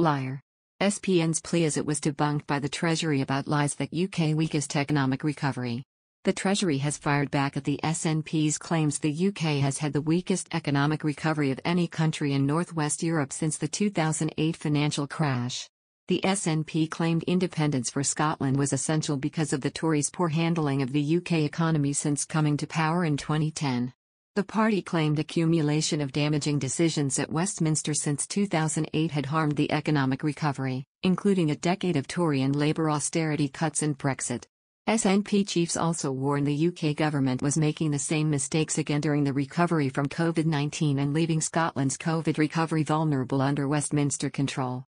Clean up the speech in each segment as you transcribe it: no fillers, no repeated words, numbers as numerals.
Liar. SPN's Plea as it was debunked by the Treasury about lies that UK weakest economic recovery. The Treasury has fired back at the SNP's claims the UK has had the weakest economic recovery of any country in Northwest Europe since the 2008 financial crash. The SNP claimed independence for Scotland was essential because of the Tories' poor handling of the UK economy since coming to power in 2010. The party claimed accumulation of damaging decisions at Westminster since 2008 had harmed the economic recovery, including a decade of Tory and Labour austerity cuts and Brexit. SNP chiefs also warned the UK government was making the same mistakes again during the recovery from COVID-19 and leaving Scotland's COVID recovery vulnerable under Westminster control.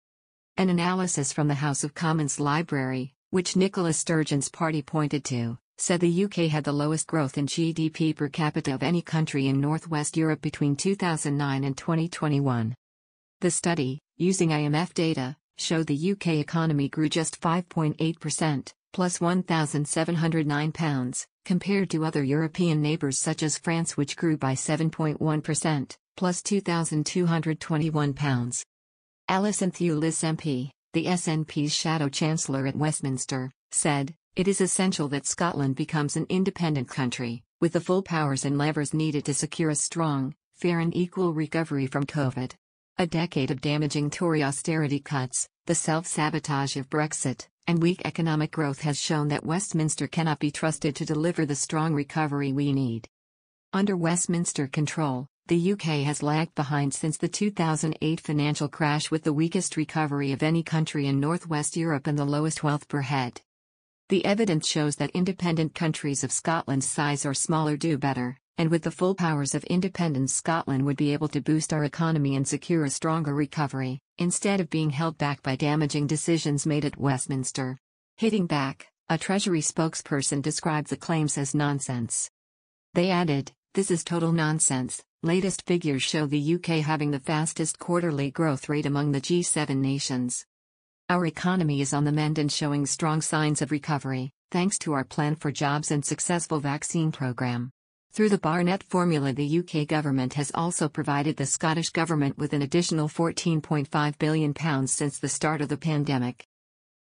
An analysis from the House of Commons Library, which Nicola Sturgeon's party pointed to, said the UK had the lowest growth in GDP per capita of any country in Northwest Europe between 2009 and 2021. The study, using IMF data, showed the UK economy grew just 5.8%, plus £1,709, compared to other European neighbours such as France, which grew by 7.1%, plus £2,221. Alison Thewlis MP, the SNP's shadow chancellor at Westminster, said, "It is essential that Scotland becomes an independent country, with the full powers and levers needed to secure a strong, fair and equal recovery from COVID. A decade of damaging Tory austerity cuts, the self-sabotage of Brexit, and weak economic growth has shown that Westminster cannot be trusted to deliver the strong recovery we need." Under Westminster control, the UK has lagged behind since the 2008 financial crash, with the weakest recovery of any country in Northwest Europe and the lowest wealth per head. The evidence shows that independent countries of Scotland's size or smaller do better, and with the full powers of independence, Scotland would be able to boost our economy and secure a stronger recovery, instead of being held back by damaging decisions made at Westminster. Hitting back, a Treasury spokesperson described the claims as nonsense. They added, "This is total nonsense. Latest figures show the UK having the fastest quarterly growth rate among the G7 nations. Our economy is on the mend and showing strong signs of recovery, thanks to our plan for jobs and successful vaccine program." Through the Barnett formula, the UK government has also provided the Scottish government with an additional £14.5 billion since the start of the pandemic.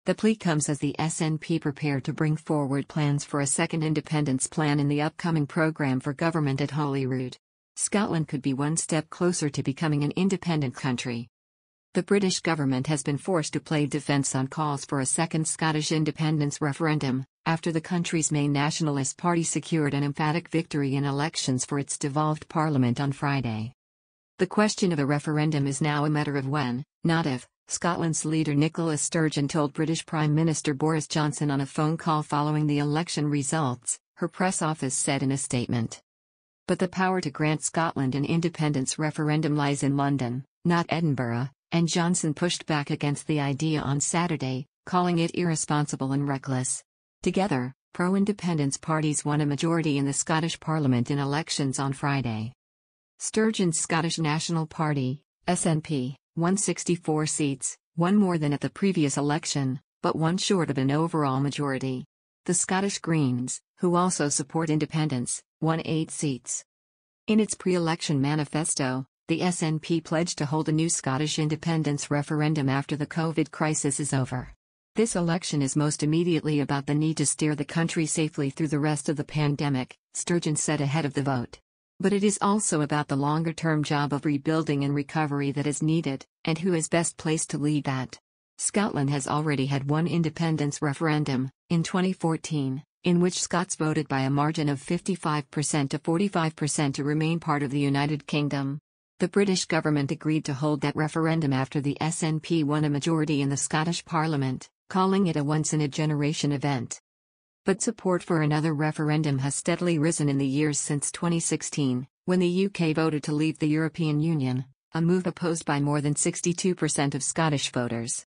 The plea comes as the SNP prepare to bring forward plans for a second independence plan in the upcoming programme for government at Holyrood. Scotland could be one step closer to becoming an independent country. The British government has been forced to play defence on calls for a second Scottish independence referendum, after the country's main nationalist party secured an emphatic victory in elections for its devolved parliament on Friday. The question of a referendum is now a matter of when, not if, Scotland's leader Nicola Sturgeon told British Prime Minister Boris Johnson on a phone call following the election results, her press office said in a statement. But the power to grant Scotland an independence referendum lies in London, not Edinburgh, and Johnson pushed back against the idea on Saturday, calling it irresponsible and reckless. Together, pro-independence parties won a majority in the Scottish Parliament in elections on Friday. Sturgeon's Scottish National Party, SNP, won 64 seats, one more than at the previous election, but one short of an overall majority. The Scottish Greens, who also support independence, won 8 seats. In its pre-election manifesto, the SNP pledged to hold a new Scottish independence referendum after the COVID crisis is over. "This election is most immediately about the need to steer the country safely through the rest of the pandemic," Sturgeon said ahead of the vote. "But it is also about the longer-term job of rebuilding and recovery that is needed, and who is best placed to lead that." Scotland has already had one independence referendum, in 2014, in which Scots voted by a margin of 55% to 45% to remain part of the United Kingdom. The British government agreed to hold that referendum after the SNP won a majority in the Scottish Parliament, calling it a once-in-a-generation event. But support for another referendum has steadily risen in the years since 2016, when the UK voted to leave the European Union, a move opposed by more than 62% of Scottish voters.